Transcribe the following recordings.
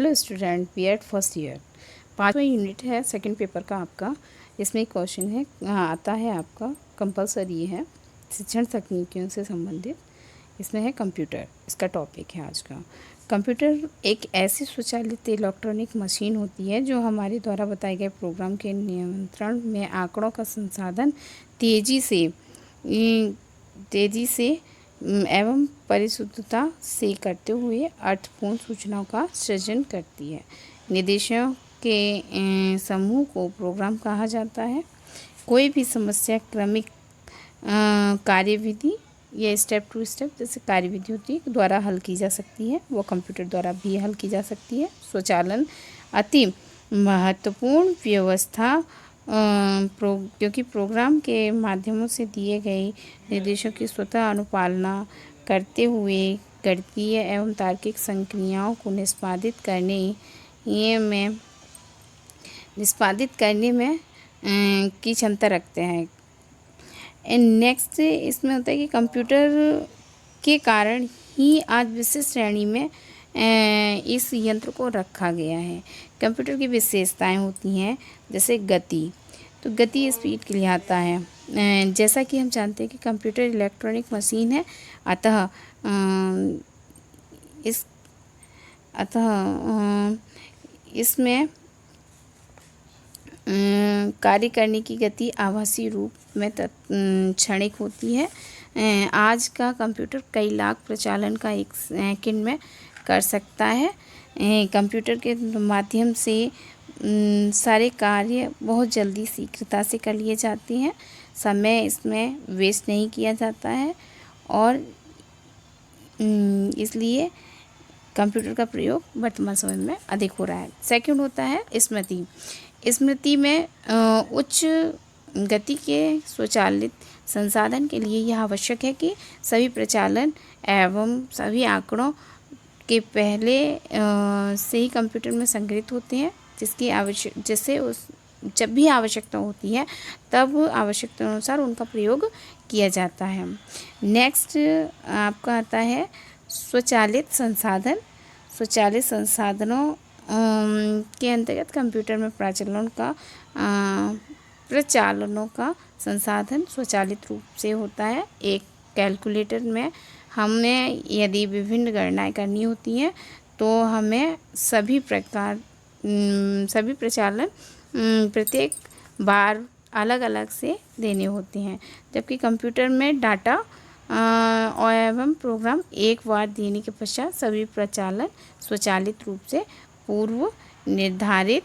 Hello student, B Ed first year 5वां unit है second paper का आपका। इसमें एक क्वेश्चन है आता है आपका कंपलसरी है शिक्षण तकनीकियों से संबंधित। इसमें है कंप्यूटर, इसका टॉपिक है आज का। कंप्यूटर एक ऐसी स्वचालित इलेक्ट्रॉनिक मशीन होती है जो हमारे द्वारा बताए गए प्रोग्राम के नियंत्रण में आंकड़ों का संसाधन तेज़ी से एवं परिशुद्धता से करते हुए अर्थपूर्ण सूचनाओं का सृजन करती है। निर्देशों के समूह को प्रोग्राम कहा जाता है। कोई भी समस्या क्रमिक कार्यविधि या स्टेप टू स्टेप जैसे कार्यविधि होती है द्वारा हल की जा सकती है, वो कंप्यूटर द्वारा भी हल की जा सकती है। स्वचालन अति महत्वपूर्ण व्यवस्था क्योंकि प्रोग्राम के माध्यमों से दिए गए निर्देशों की स्वतः अनुपालना करते हुए गणितीय एवं तार्किक संक्रियाओं को निष्पादित करने में की क्षमता रखते हैं। एंड नेक्स्ट इसमें होता है कि कंप्यूटर के कारण ही आज विशिष्ट श्रेणी में इस यंत्र को रखा गया है। कंप्यूटर की विशेषताएं होती हैं जैसे गति, तो गति स्पीड के लिए आता है। जैसा कि हम जानते हैं कि कंप्यूटर इलेक्ट्रॉनिक मशीन है, अतः इसमें कार्य करने की गति आभासी रूप में क्षणिक होती है। आज का कंप्यूटर कई लाख प्रचालन का एक सेकंड में कर सकता है। कंप्यूटर के माध्यम से सारे कार्य बहुत जल्दी शीघ्रता से कर लिए जाते हैं। समय इसमें वेस्ट नहीं किया जाता है और इसलिए कंप्यूटर का प्रयोग वर्तमान समय में अधिक हो रहा है। सेकंड होता है स्मृति। स्मृति में उच्च गति के स्वचालित संसाधन के लिए यह आवश्यक है कि सभी प्रचालन एवं सभी आंकड़ों के पहले से ही कंप्यूटर में संग्रहित होते हैं, जब भी आवश्यकता होती है तब आवश्यकता अनुसार उनका प्रयोग किया जाता है। नेक्स्ट आपका आता है स्वचालित संसाधन। स्वचालित संसाधनों के अंतर्गत कंप्यूटर में प्रचालनों का संसाधन स्वचालित रूप से होता है। एक कैलकुलेटर में हमें यदि विभिन्न गणनाएं करनी होती हैं तो हमें सभी प्रचालन प्रत्येक बार अलग अलग से देने होते हैं, जबकि कंप्यूटर में डाटा और एवं प्रोग्राम एक बार देने के पश्चात सभी प्रचालन स्वचालित रूप से पूर्व निर्धारित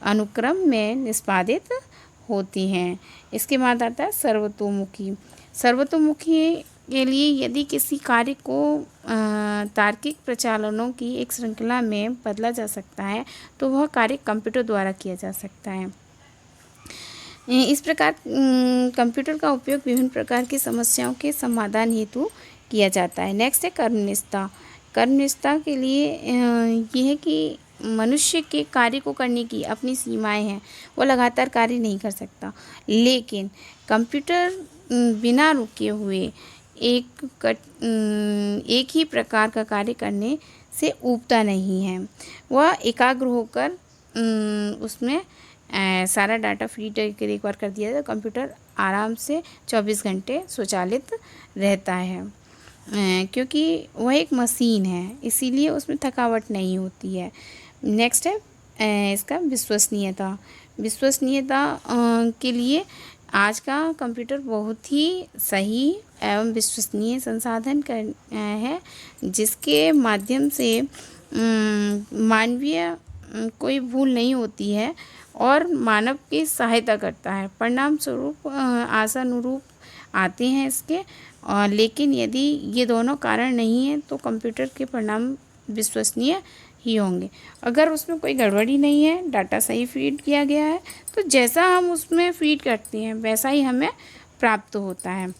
अनुक्रम में निष्पादित होती हैं। इसके बाद आता है सर्वतोमुखी। सर्वतोमुखी के लिए यदि किसी कार्य को तार्किक प्रचालनों की एक श्रृंखला में बदला जा सकता है तो वह कार्य कंप्यूटर द्वारा किया जा सकता है। इस प्रकार कंप्यूटर का उपयोग विभिन्न प्रकार की समस्याओं के समाधान हेतु किया जाता है। नेक्स्ट है कर्मनिष्ठा। कर्मनिष्ठा के लिए यह है कि मनुष्य के कार्य को करने की अपनी सीमाएं हैं, वो लगातार कार्य नहीं कर सकता, लेकिन कंप्यूटर बिना रुके हुए एक ही प्रकार का कार्य करने से ऊबता नहीं है। वह एकाग्र होकर उसमें सारा डाटा फीड एक बार कर दिया जाए तो कंप्यूटर आराम से 24 घंटे स्वचालित रहता है, क्योंकि वह एक मशीन है, इसीलिए उसमें थकावट नहीं होती है। नेक्स्ट है इसका विश्वसनीयता। विश्वसनीयता के लिए आज का कंप्यूटर बहुत ही सही एवं विश्वसनीय संसाधन है, जिसके माध्यम से मानवीय कोई भूल नहीं होती है और मानव की सहायता करता है। परिणाम स्वरूप आशानुरूप आते हैं इसके, लेकिन यदि ये दोनों कारण नहीं है तो कंप्यूटर के परिणाम विश्वसनीय ही होंगे। अगर उसमें कोई गड़बड़ी नहीं है, डाटा सही फीड किया गया है, तो जैसा हम उसमें फीड करते हैं वैसा ही हमें प्राप्त होता है।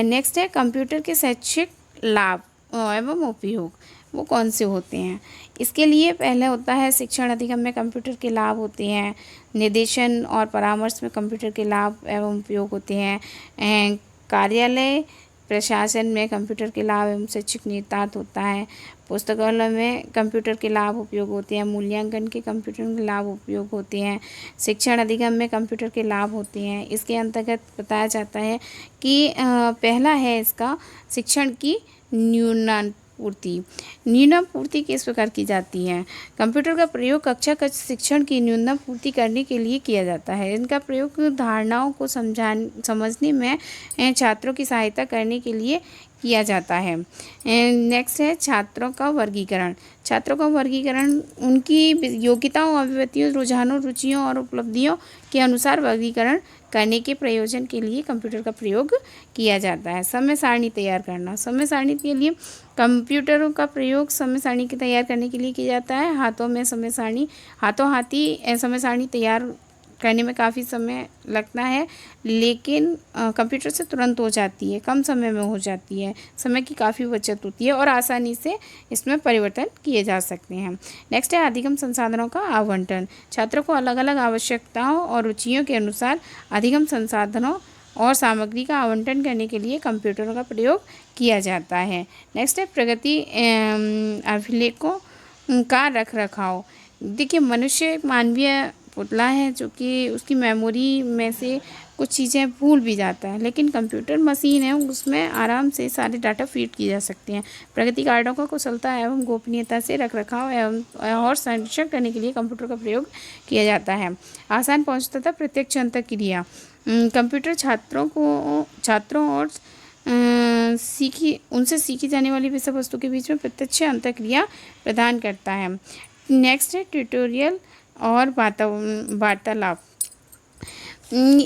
नेक्स्ट है कंप्यूटर के शैक्षिक लाभ एवं उपयोग, वो कौन से होते हैं। इसके लिए पहले होता है शिक्षण अधिगम में कंप्यूटर के लाभ होते हैं। निर्देशन और परामर्श में कंप्यूटर के लाभ एवं उपयोग होते हैं। कार्यालय प्रशासन में कंप्यूटर के लाभ एवं शैक्षिक निहितार्थ होता है। पुस्तकालय में कंप्यूटर के लाभ उपयोग होते हैं। मूल्यांकन के कंप्यूटर के लाभ उपयोग होते हैं। शिक्षण अधिगम में कंप्यूटर के लाभ होते हैं। इसके अंतर्गत बताया जाता है कि पहला है इसका शिक्षण की न्यूनतम पूर्ति किस प्रकार की जाती है। कंप्यूटर का प्रयोग कक्षागत शिक्षण की न्यूनतम पूर्ति करने के लिए किया जाता है। इनका प्रयोग धारणाओं को समझने में छात्रों की सहायता करने के लिए किया जाता है। नेक्स्ट है छात्रों का वर्गीकरण। छात्रों का वर्गीकरण उनकी योग्यताओं, अभिव्यक्तियों, रुझानों, रुचियों और उपलब्धियों के अनुसार वर्गीकरण करने के प्रयोजन के लिए कंप्यूटर का प्रयोग किया जाता है। समय सारणी तैयार करना। समय सारणी के लिए कंप्यूटरों का प्रयोग समय सारणी की तैयार करने के लिए किया जाता है। हाथों हाथी समय सारणी तैयार करने में काफ़ी समय लगता है, लेकिन कंप्यूटर से तुरंत हो जाती है, कम समय में हो जाती है, समय की काफ़ी बचत होती है और आसानी से इसमें परिवर्तन किए जा सकते हैं। नेक्स्ट है अधिगम संसाधनों का आवंटन। छात्रों को अलग अलग आवश्यकताओं और रुचियों के अनुसार अधिगम संसाधनों और सामग्री का आवंटन करने के लिए कंप्यूटरों का प्रयोग किया जाता है। नेक्स्ट है प्रगति अभिलेखों का रख रखाव। देखिए, मनुष्य एक मानवीय पुतला है जो कि उसकी मेमोरी में से कुछ चीज़ें भूल भी जाता है, लेकिन कंप्यूटर मशीन है, उसमें आराम से सारे डाटा फीड किए जा सकते हैं। प्रगति कार्डों का कुशलता एवं गोपनीयता से रख रखाव एवं और संरक्षण करने के लिए कंप्यूटर का प्रयोग किया जाता है। आसान पहुँच तथा प्रत्यक्ष अंतःक्रिया। कंप्यूटर छात्रों और उनसे सीखी जाने वाली विषय वस्तु के बीच में प्रत्यक्ष अंतःक्रिया प्रदान करता है। नेक्स्ट है ट्यूटोरियल और वार्तालाप।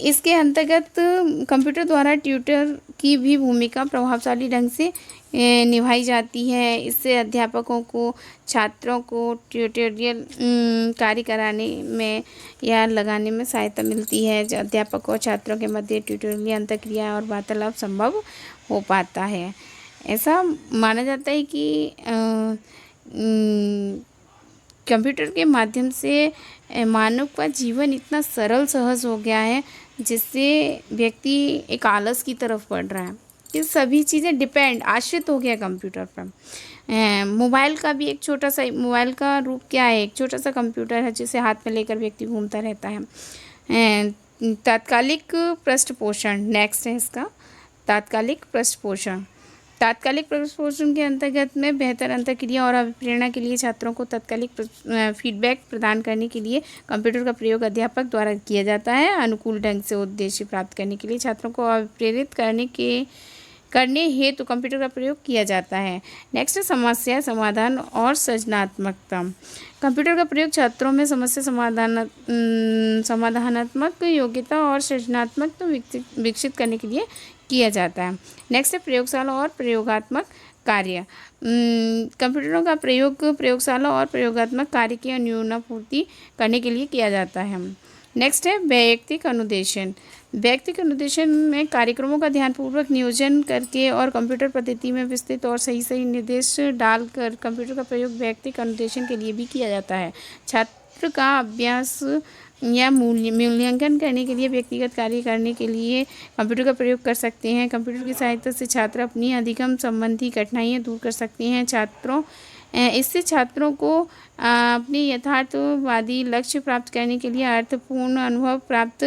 इसके अंतर्गत कंप्यूटर द्वारा ट्यूटर की भी भूमिका प्रभावशाली ढंग से निभाई जाती है। इससे अध्यापकों को छात्रों को ट्यूटोरियल कार्य कराने में या लगाने में सहायता मिलती है। अध्यापकों और छात्रों के मध्य ट्यूटोरियल अंतःक्रिया और वार्तालाप संभव हो पाता है। ऐसा माना जाता है कि कंप्यूटर के माध्यम से मानव का जीवन इतना सरल सहज हो गया है, जिससे व्यक्ति एक आलस की तरफ बढ़ रहा है। ये सभी चीज़ें आश्रित हो गया कंप्यूटर पर। मोबाइल का भी एक छोटा सा, मोबाइल का रूप क्या है, एक छोटा सा कंप्यूटर है जिसे हाथ में लेकर व्यक्ति घूमता रहता है। तात्कालिक पृष्ठपोषण। नेक्स्ट है इसका तात्कालिक पृष्ठपोषण। तात्कालिक पृष्ठपोषण के अंतर्गत में बेहतर अंतःक्रिया और अभिप्रेरणा के लिए छात्रों को तात्कालिक फीडबैक प्रदान करने के लिए कंप्यूटर का प्रयोग अध्यापक द्वारा किया जाता है। अनुकूल ढंग से उद्देश्य प्राप्त करने के लिए छात्रों को अभिप्रेरित करने हेतु कंप्यूटर का प्रयोग किया जाता है। नेक्स्ट है समस्या समाधान और सृजनात्मकता। कंप्यूटर का प्रयोग छात्रों में समस्या समाधानात्मक योग्यता और सृजनात्मकता विकसित करने के लिए किया जाता है। नेक्स्ट है प्रयोगशाला और प्रयोगात्मक कार्य। कंप्यूटरों का प्रयोग प्रयोगशाला और प्रयोगात्मक कार्य की न्यूनतम पूर्ति करने के लिए किया जाता है। नेक्स्ट है वैयक्तिक अनुदेशन। वैयक्तिक अनुदेशन में कार्यक्रमों का ध्यानपूर्वक नियोजन करके और कंप्यूटर पद्धति में विस्तृत और सही निर्देश डालकर कंप्यूटर का प्रयोग वैयक्तिक अनुदेशन के लिए भी किया जाता है। छात्र का अभ्यास या मूल्यांकन करने के लिए व्यक्तिगत कार्य करने के लिए कंप्यूटर का प्रयोग कर सकते हैं। कंप्यूटर की सहायता से छात्र अपनी अधिगम संबंधी कठिनाइयाँ दूर कर सकते हैं। इससे छात्रों को अपने यथार्थवादी लक्ष्य प्राप्त करने के लिए अर्थपूर्ण अनुभव प्राप्त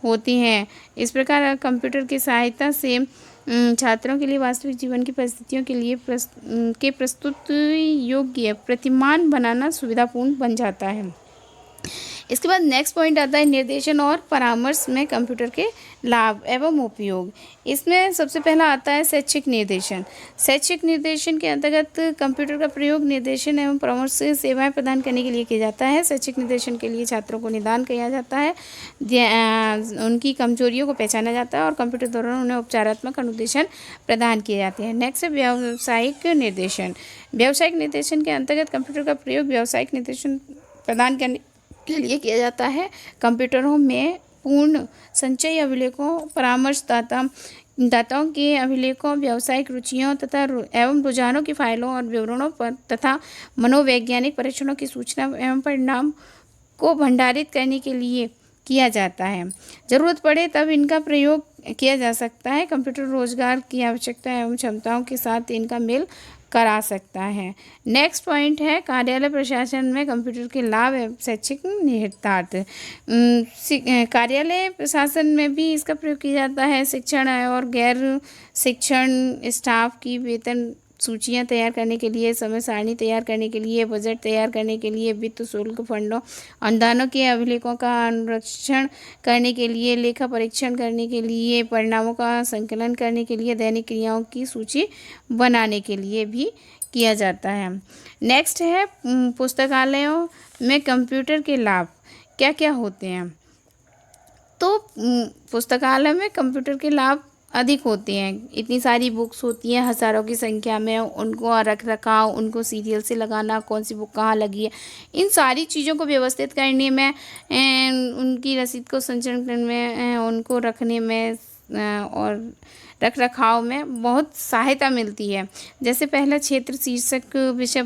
होते हैं। इस प्रकार कंप्यूटर की सहायता से छात्रों के लिए वास्तविक जीवन की परिस्थितियों के लिए प्रस्तुत योग्य प्रतिमान बनाना सुविधापूर्ण बन जाता है। इसके बाद नेक्स्ट पॉइंट आता है निर्देशन और परामर्श में कंप्यूटर के लाभ एवं उपयोग। इसमें सबसे पहला आता है शैक्षिक निर्देशन। शैक्षिक निर्देशन के अंतर्गत कंप्यूटर का प्रयोग निर्देशन एवं परामर्श सेवाएं प्रदान करने के लिए किया जाता है। शैक्षिक निर्देशन के लिए छात्रों को निदान किया जाता है, उनकी कमजोरियों को पहचाना जाता है और कंप्यूटर द्वारा उन्हें उपचारात्मक अनुदेशन प्रदान किए जाते हैं। नेक्स्ट है व्यावसायिक निर्देशन। व्यावसायिक निर्देशन के अंतर्गत कंप्यूटर का प्रयोग व्यावसायिक निर्देशन प्रदान करने के लिए किया जाता है। कंप्यूटरों में पूर्ण संचयी अभिलेखों, परामर्शदाताओं के अभिलेखों, व्यावसायिक रुचियों तथा एवं रुझानों की फाइलों और विवरणों पर तथा मनोवैज्ञानिक परीक्षणों की सूचना एवं परिणाम को भंडारित करने के लिए किया जाता है। ज़रूरत पड़े तब इनका प्रयोग किया जा सकता है। कंप्यूटर रोजगार की आवश्यकता एवं क्षमताओं के साथ इनका मेल करा सकता है। नेक्स्ट पॉइंट है कार्यालय प्रशासन में कंप्यूटर के लाभ एवं शैक्षिक निहितार्थ। कार्यालय प्रशासन में भी इसका प्रयोग किया जाता है। शिक्षण और गैर शिक्षण स्टाफ की वेतन सूचियां तैयार करने के लिए, समय सारणी तैयार करने के लिए, बजट तैयार करने के लिए, वित्त शुल्क फंडों अनुदानों के अभिलेखों का अनुरक्षण करने के लिए, लेखा परीक्षण करने के लिए, परिणामों का संकलन करने के लिए, दैनिक क्रियाओं की सूची बनाने के लिए भी किया जाता है। नेक्स्ट है पुस्तकालयों में कंप्यूटर के लाभ क्या क्या होते हैं। तो पुस्तकालय में कंप्यूटर के लाभ अधिक होते हैं। इतनी सारी बुक्स होती हैं हज़ारों की संख्या में, उनको रख रखाव, उनको सीरियल से लगाना, कौन सी बुक कहाँ लगी है, इन सारी चीज़ों को व्यवस्थित करने में, उनकी रसीद को संचरण करने में, उनको रखने में और रख रखाव में बहुत सहायता मिलती है। जैसे पहला क्षेत्र शीर्षक विषय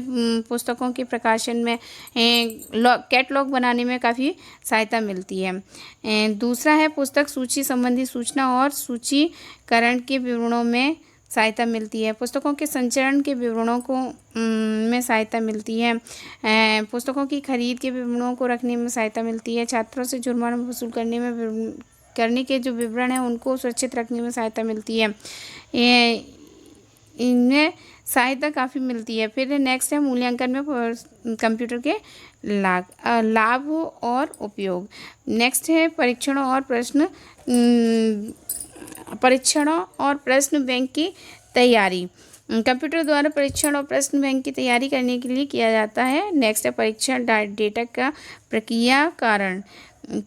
पुस्तकों के प्रकाशन में, कैटलॉग बनाने में काफ़ी सहायता मिलती है। दूसरा है पुस्तक सूची संबंधी सूचना और सूचीकरण के विवरणों में सहायता मिलती है। पुस्तकों के संचरण के विवरणों को में सहायता मिलती है। पुस्तकों की खरीद के विवरणों को रखने में सहायता मिलती है। छात्रों से जुर्माना वसूल करने के जो विवरण हैं उनको सुरक्षित रखने में सहायता मिलती है। इनमें सहायता काफ़ी मिलती है। फिर नेक्स्ट है मूल्यांकन में कंप्यूटर के लाभ और उपयोग। नेक्स्ट है परीक्षणों और प्रश्न बैंक की तैयारी। कंप्यूटर द्वारा परीक्षण और प्रश्न बैंक की तैयारी करने के लिए किया जाता है। नेक्स्ट है परीक्षण डेटा का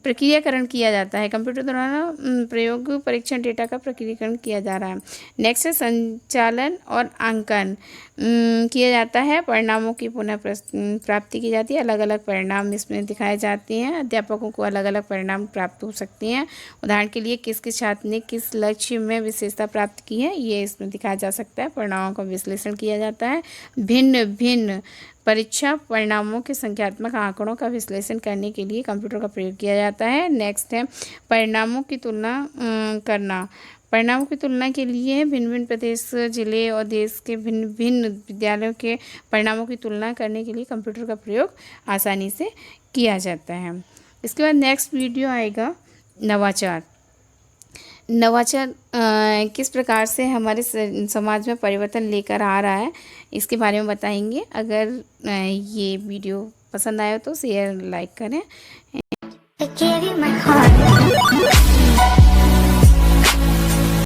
प्रक्रियाकरण किया जाता है। कंप्यूटर द्वारा प्रयोग परीक्षण डेटा का प्रक्रियाकरण किया जा रहा है। नेक्स्ट है संचालन और अंकन किया जाता है। परिणामों की पुनः प्राप्ति की जाती है। अलग अलग परिणाम इसमें दिखाए जाते हैं। अध्यापकों को अलग अलग परिणाम प्राप्त हो सकते हैं। उदाहरण के लिए किस छात्र ने किस लक्ष्य में विशेषता प्राप्त की है, ये इसमें दिखाया जा सकता है। परिणामों का विश्लेषण किया जाता है। भिन्न भिन्न परीक्षा परिणामों के संख्यात्मक आंकड़ों का विश्लेषण करने के लिए कंप्यूटर का प्रयोग किया जाता है। नेक्स्ट है परिणामों की तुलना करना। परिणामों की तुलना के लिए भिन्न भिन्न प्रदेश, जिले और देश के भिन्न भिन्न विद्यालयों के परिणामों की तुलना करने के लिए कंप्यूटर का प्रयोग आसानी से किया जाता है। इसके बाद नेक्स्ट वीडियो आएगा नवाचार। नवाचार किस प्रकार से हमारे समाज में परिवर्तन लेकर आ रहा है, इसके बारे में बताएंगे। अगर ये वीडियो पसंद आया तो शेयर लाइक करें।